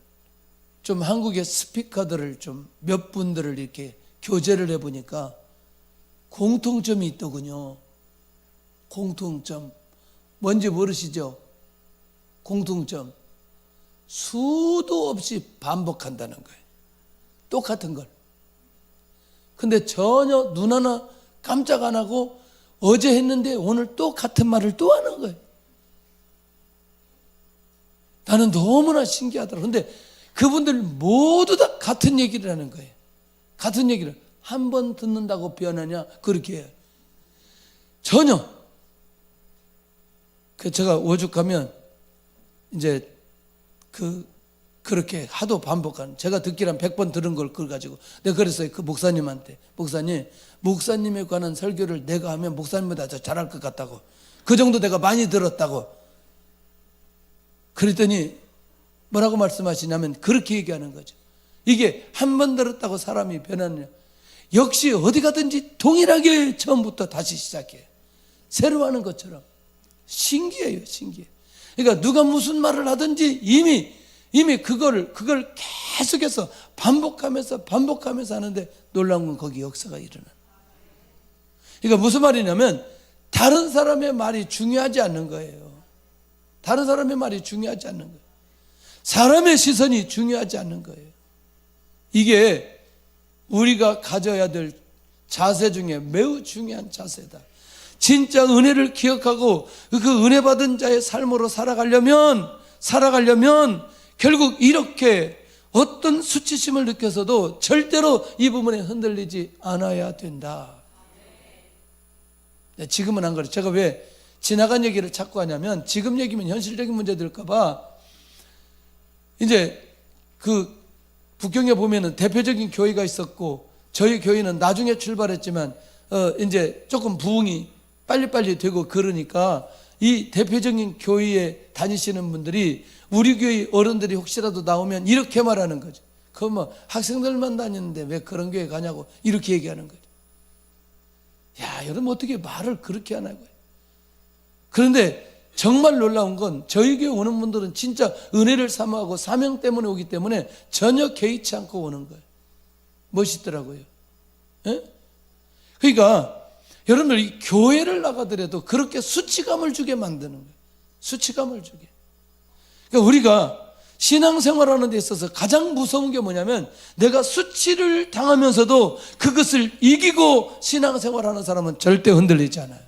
좀 한국의 스피커들을 좀 몇 분들을 이렇게 교제를 해보니까 공통점이 있더군요. 공통점. 뭔지 모르시죠? 공통점. 수도 없이 반복한다는 거예요. 똑같은 걸. 근데 전혀 눈 하나 깜짝 안 하고 어제 했는데 오늘 또 같은 말을 또 하는 거예요. 나는 너무나 신기하더라고요. 근데 그분들 모두 다 같은 얘기를 하는 거예요. 같은 얘기를. 한 번 듣는다고 변하냐? 그렇게 해요. 전혀. 제가 오죽하면 이제 그렇게 하도 반복하는, 제가 듣기란 100번 들은 걸 그걸 가지고 내가 그랬어요. 그 목사님한테, 목사님에 관한 설교를 내가 하면 목사님보다 더 잘할 것 같다고, 그 정도 내가 많이 들었다고. 그랬더니 뭐라고 말씀하시냐면 그렇게 얘기하는 거죠. 이게 한 번 들었다고 사람이 변하느냐? 역시 어디 가든지 동일하게 처음부터 다시 시작해요. 새로 하는 것처럼. 신기해요, 신기해. 그러니까 누가 무슨 말을 하든지 이미 그걸 계속해서 반복하면서 하는데 놀라운 건 거기 역사가 일어나. 그러니까 무슨 말이냐면 다른 사람의 말이 중요하지 않는 거예요. 다른 사람의 말이 중요하지 않는 거예요. 사람의 시선이 중요하지 않는 거예요. 이게 우리가 가져야 될 자세 중에 매우 중요한 자세다. 진짜 은혜를 기억하고 그 은혜 받은 자의 삶으로 살아가려면 결국 이렇게 어떤 수치심을 느껴서도 절대로 이 부분에 흔들리지 않아야 된다. 지금은 안 그래요. 제가 왜 지나간 얘기를 자꾸 하냐면, 지금 얘기면 현실적인 문제 될까봐, 이제 그 북경에 보면은 대표적인 교회가 있었고, 저희 교회는 나중에 출발했지만 이제 조금 부흥이 빨리빨리 되고, 그러니까 이 대표적인 교회에 다니시는 분들이 우리 교회 어른들이 혹시라도 나오면 이렇게 말하는 거죠. 그거 뭐 학생들만 다니는데 왜 그런 교회 가냐고 이렇게 얘기하는 거죠. 야, 여러분 어떻게 말을 그렇게 하냐고요. 그런데 정말 놀라운 건 저희 교회 오는 분들은 진짜 은혜를 사모하고 사명 때문에 오기 때문에 전혀 개의치 않고 오는 거예요. 멋있더라고요. 예? 그러니까 여러분들 이 교회를 나가더라도 그렇게 수치감을 주게 만드는 거예요. 수치감을 주게. 그러니까 우리가 신앙생활하는 데 있어서 가장 무서운 게 뭐냐면, 내가 수치를 당하면서도 그것을 이기고 신앙생활하는 사람은 절대 흔들리지 않아요.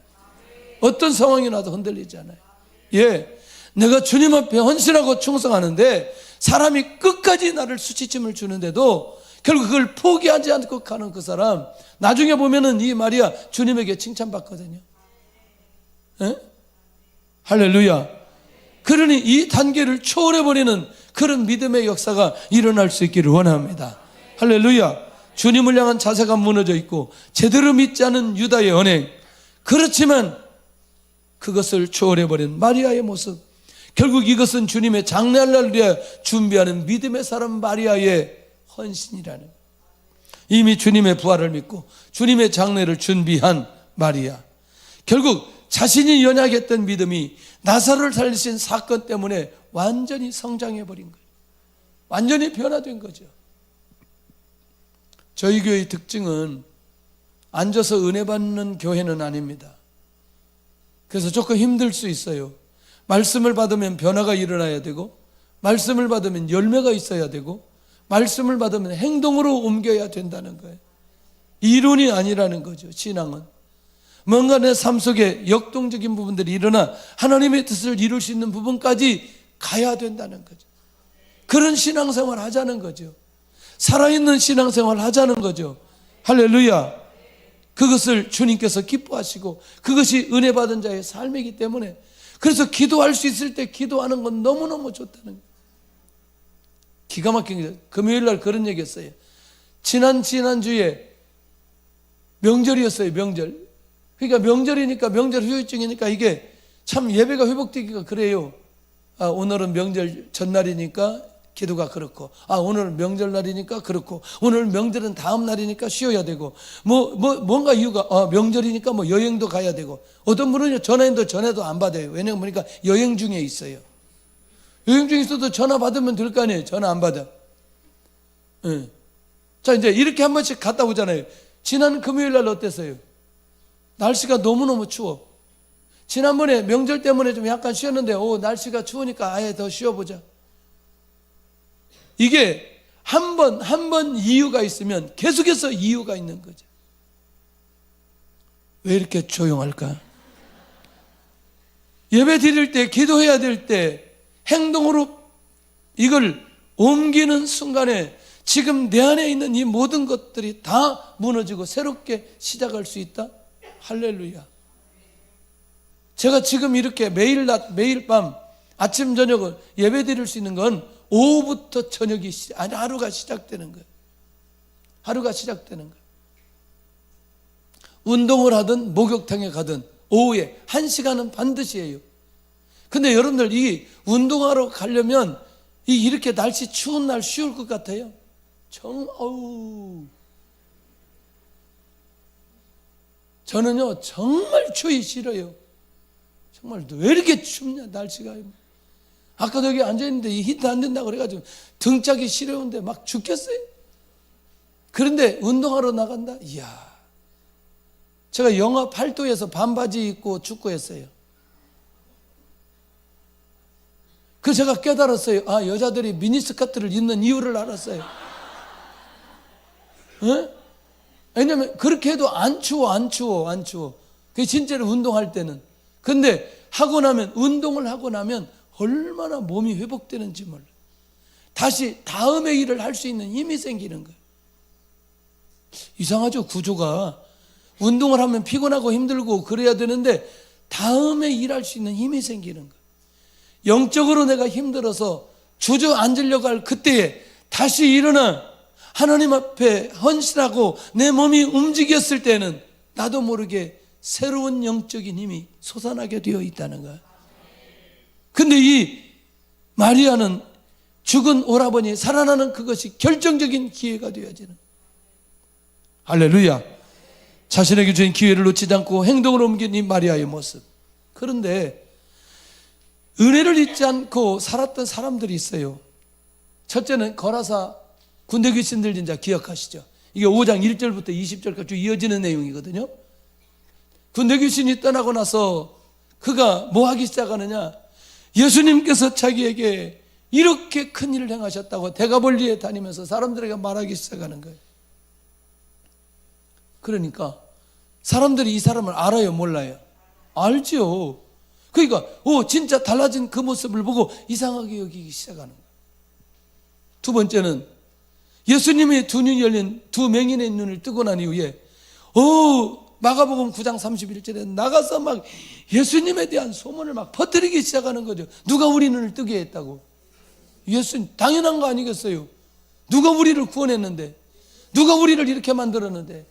어떤 상황이 나도 흔들리지 않아요. 예, 내가 주님 앞에 헌신하고 충성하는데 사람이 끝까지 나를 수치심을 주는데도 결국 그걸 포기하지 않고 가는 그 사람, 나중에 보면은 이 마리아 주님에게 칭찬받거든요. 예? 할렐루야. 그러니 이 단계를 초월해버리는 그런 믿음의 역사가 일어날 수 있기를 원합니다. 할렐루야. 주님을 향한 자세가 무너져 있고 제대로 믿지 않은 유다의 언행, 그렇지만 그것을 초월해버린 마리아의 모습, 결국 이것은 주님의 장래할 날을 위해 준비하는 믿음의 사람 마리아의 헌신이라는, 이미 주님의 부활을 믿고 주님의 장래를 준비한 마리아, 결국 자신이 연약했던 믿음이 나사로를 살리신 사건 때문에 완전히 성장해버린 거예요. 완전히 변화된 거죠. 저희 교회의 특징은 앉아서 은혜 받는 교회는 아닙니다. 그래서 조금 힘들 수 있어요. 말씀을 받으면 변화가 일어나야 되고, 말씀을 받으면 열매가 있어야 되고, 말씀을 받으면 행동으로 옮겨야 된다는 거예요. 이론이 아니라는 거죠. 신앙은 뭔가 내 삶 속에 역동적인 부분들이 일어나 하나님의 뜻을 이룰 수 있는 부분까지 가야 된다는 거죠. 그런 신앙생활 하자는 거죠. 살아있는 신앙생활 하자는 거죠. 할렐루야. 그것을 주님께서 기뻐하시고 그것이 은혜 받은 자의 삶이기 때문에, 그래서 기도할 수 있을 때 기도하는 건 너무너무 좋다는 거예요. 기가 막힌 게, 금요일 날 그런 얘기 했어요. 지난주에 명절이었어요. 명절. 그러니까 명절이니까, 명절 후유증이니까 이게 참 예배가 회복되기가 그래요. 오늘은 명절 전날이니까 기도가 그렇고, 오늘은 명절날이니까 그렇고, 오늘 명절은 다음 날이니까 쉬어야 되고, 뭔가 이유가, 명절이니까 뭐 여행도 가야 되고, 어떤 분은 전화도 안 받아요. 왜냐면 보니까 여행 중에 있어요. 여행 중에 있어도 전화 받으면 될 거 아니에요. 전화 안 받아. 네. 자, 이제 이렇게 한 번씩 갔다 오잖아요. 지난 금요일 날 어땠어요? 날씨가 너무너무 추워. 지난번에 명절 때문에 좀 약간 쉬었는데, 날씨가 추우니까 아예 더 쉬어보자. 이게 한 번 이유가 있으면 계속해서 이유가 있는 거죠. 왜 이렇게 조용할까? 예배 드릴 때, 기도해야 될 때 행동으로 이걸 옮기는 순간에 지금 내 안에 있는 이 모든 것들이 다 무너지고 새롭게 시작할 수 있다? 할렐루야. 제가 지금 이렇게 매일 밤 아침 저녁을 예배 드릴 수 있는 건 오후부터 저녁이 하루가 시작되는 거예요. 하루가 시작되는 거예요. 운동을 하든 목욕탕에 가든 오후에 1시간은 반드시 해요. 근데 여러분들 이 운동하러 가려면 이렇게 날씨 추운 날 쉬울 것 같아요? 저는요 정말 추위 싫어요. 정말 왜 이렇게 춥냐 날씨가. 아까도 여기 앉아있는데 이 히트 안 된다고 그래가지고 등짝이 시려운데 막 죽겠어요. 그런데 운동하러 나간다? 이야, 제가 영하 8도에서 반바지 입고 축구했어요. 그래서 제가 깨달았어요. 여자들이 미니스커트를 입는 이유를 알았어요. 왜냐면 그렇게 해도 안 추워. 그게 진짜로 운동할 때는. 근데 하고 나면, 운동을 하고 나면 얼마나 몸이 회복되는지 몰라. 다시 다음의 일을 할 수 있는 힘이 생기는 거예요. 이상하죠, 구조가. 운동을 하면 피곤하고 힘들고 그래야 되는데 다음에 일할 수 있는 힘이 생기는 거예요. 영적으로 내가 힘들어서 주저앉으려고 할 그때에 다시 일어나 하나님 앞에 헌신하고 내 몸이 움직였을 때는 나도 모르게 새로운 영적인 힘이 솟아나게 되어 있다는 거예요. 근데 이 마리아는 죽은 오라버니 살아나는 그것이 결정적인 기회가 되어지는. 할렐루야. 자신에게 주신 기회를 놓치지 않고 행동으로 옮긴 이 마리아의 모습. 그런데 은혜를 잊지 않고 살았던 사람들이 있어요. 첫째는 거라사 군대 귀신 들린 자 기억하시죠? 이게 5장 1절부터 20절까지 쭉 이어지는 내용이거든요. 군대 귀신이 떠나고 나서 그가 뭐 하기 시작하느냐? 예수님께서 자기에게 이렇게 큰 일을 행하셨다고 대가볼리에 다니면서 사람들에게 말하기 시작하는 거예요. 그러니까 사람들이 이 사람을 알아요, 몰라요? 알죠. 그러니까 진짜 달라진 그 모습을 보고 이상하게 여기기 시작하는 거예요. 두 번째는 예수님이 두 눈이 열린 두 맹인의 눈을 뜨고 난 이후에 마가복음 9장 31절에 나가서 막 예수님에 대한 소문을 막 퍼뜨리기 시작하는 거죠. 누가 우리 눈을 뜨게 했다고? 예수님, 당연한 거 아니겠어요? 누가 우리를 구원했는데? 누가 우리를 이렇게 만들었는데?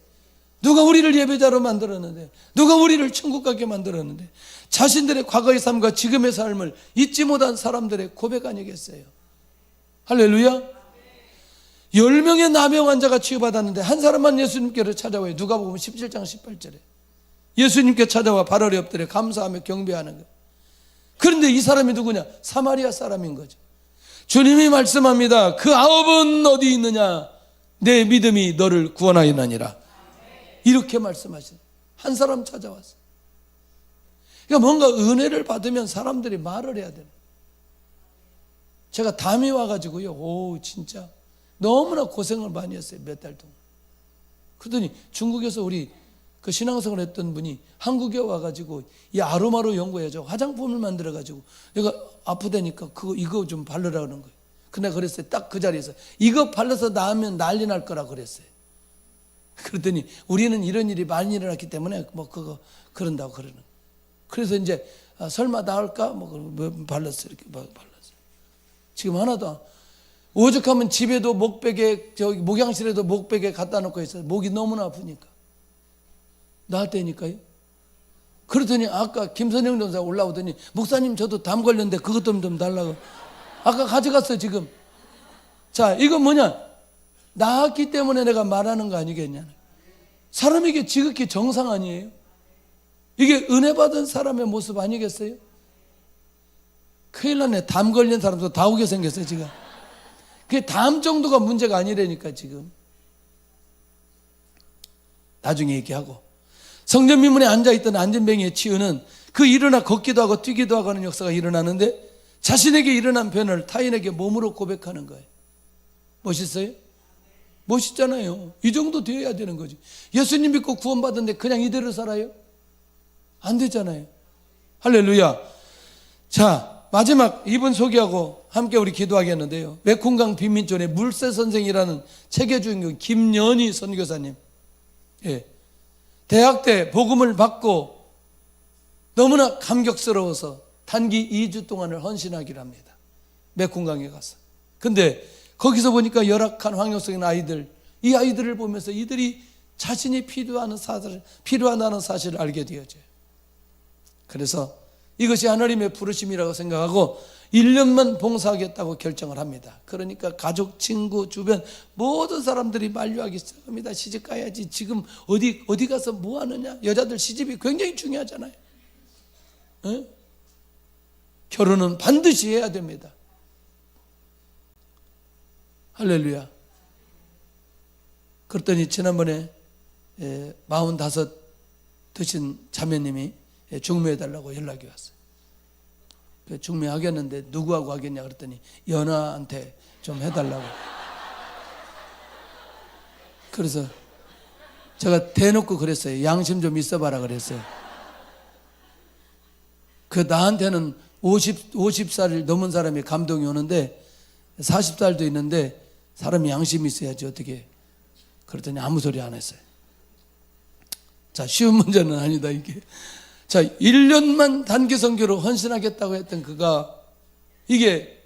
누가 우리를 예배자로 만들었는데? 누가 우리를 천국 가게 만들었는데? 자신들의 과거의 삶과 지금의 삶을 잊지 못한 사람들의 고백 아니겠어요? 할렐루야. 10명의 나병 환자가 치유받았는데 한 사람만 예수님께로 찾아와요. 누가복음 17장 18절에 예수님께 찾아와 발 아래 엎드려 감사하며 경배하는 거예요. 그런데 이 사람이 누구냐? 사마리아 사람인 거죠. 주님이 말씀합니다. 그 9은 어디 있느냐? 내 믿음이 너를 구원하였느니라. 이렇게 말씀하신 한 사람 찾아왔어요. 그러니까 뭔가 은혜를 받으면 사람들이 말을 해야 돼요. 제가 담이 와가지고요, 진짜 너무나 고생을 많이 했어요. 몇 달 동안. 그러더니 중국에서 우리 그 신앙생활 했던 분이 한국에 와가지고 이 아로마로 연구해서 화장품을 만들어가지고 내가 아프다니까 이거 좀 바르라 그러는 거예요. 근데 그랬어요. 딱 그 자리에서 이거 발라서 나으면 난리 날 거라 그랬어요. 그랬더니 우리는 이런 일이 많이 일어났기 때문에 그런다고 그러는 거예요. 그래서 이제 설마 나을까? 발랐어요. 이렇게 발랐어요. 지금 하나도 오죽하면 집에도 목베개, 목양실에도 목베개 갖다 놓고 있어요. 목이 너무나 아프니까. 나았다니까요. 그러더니 아까 김선영 전사 올라오더니 목사님 저도 담 걸렸는데 그것 좀 달라고. 아까 가져갔어요 지금. 자, 이건 뭐냐? 나았기 때문에 내가 말하는 거 아니겠냐. 사람에게 지극히 정상 아니에요? 이게 은혜 받은 사람의 모습 아니겠어요? 큰일 났네. 담 걸린 사람도 다 오게 생겼어요 지금. 그게 담 정도가 문제가 아니라니까 지금. 나중에 얘기하고. 성전 미문에 앉아있던 안진뱅이의 치유는 그 일어나 걷기도 하고 뛰기도 하고 하는 역사가 일어나는데 자신에게 일어난 변화를 타인에게 몸으로 고백하는 거예요. 멋있어요? 멋있잖아요. 이 정도 되어야 되는 거지. 예수님 믿고 구원받았는데 그냥 이대로 살아요? 안 되잖아요. 할렐루야. 자, 마지막 이분 소개하고 함께 우리 기도하겠는데요. 메콩강 빈민촌의 물새 선생이라는 책의 주인공 김연희 선교사님. 예. 대학 때 복음을 받고 너무나 감격스러워서 단기 2주 동안을 헌신하기로 합니다. 메콩강에 가서. 근데 거기서 보니까 열악한 환경 속의 아이들, 이 아이들을 보면서 이들이 자신이 필요하다는 사실을 알게 되어져요. 그래서 이것이 하나님의 부르심이라고 생각하고 1년만 봉사하겠다고 결정을 합니다. 그러니까 가족, 친구, 주변 모든 사람들이 만류하기 시작합니다. 시집 가야지. 지금 어디 가서 뭐 하느냐. 여자들 시집이 굉장히 중요하잖아요. 에? 결혼은 반드시 해야 됩니다. 할렐루야. 그랬더니 지난번에 45 드신 자매님이 중매해달라고 연락이 왔어요. 중매하겠는데 누구하고 하겠냐 그랬더니 연하한테 좀 해달라고. 그래서 제가 대놓고 그랬어요. 양심 좀 있어봐라 그랬어요. 그 나한테는 50살을 넘은 사람이 감동이 오는데 40살도 있는데 사람이 양심이 있어야지 어떻게. 그랬더니 아무 소리 안 했어요. 자, 쉬운 문제는 아니다 이게. 자, 1년만 단기 선교로 헌신하겠다고 했던 그가 이게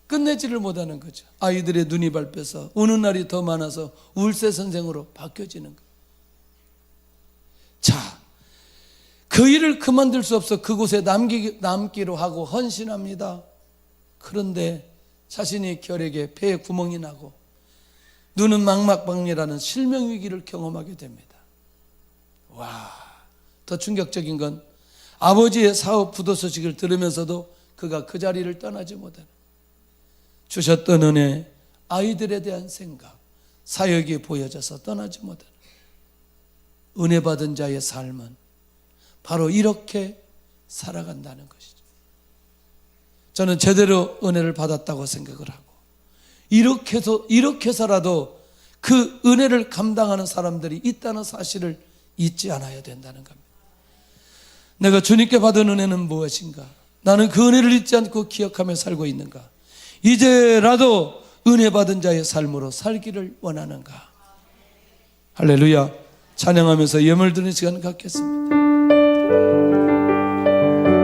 끝내지를 못하는 거죠. 아이들의 눈이 밟혀서 우는 날이 더 많아서 울세 선생으로 바뀌어지는 거예요. 자, 그 일을 그만둘 수 없어 그곳에 남기로 하고 헌신합니다. 그런데 자신이 결핵에 배에 구멍이 나고 눈은 망막박리라는 실명위기를 경험하게 됩니다. 와, 더 충격적인 건 아버지의 사업 부도 소식을 들으면서도 그가 그 자리를 떠나지 못하는, 주셨던 은혜, 아이들에 대한 생각, 사역이 보여져서 떠나지 못하는 은혜 받은 자의 삶은 바로 이렇게 살아간다는 것이죠. 저는 제대로 은혜를 받았다고 생각을 하고 이렇게 해서라도 그 은혜를 감당하는 사람들이 있다는 사실을 잊지 않아야 된다는 겁니다. 내가 주님께 받은 은혜는 무엇인가? 나는 그 은혜를 잊지 않고 기억하며 살고 있는가? 이제라도 은혜 받은 자의 삶으로 살기를 원하는가? 할렐루야. 찬양하면서 예물 드리는 시간 갖겠습니다.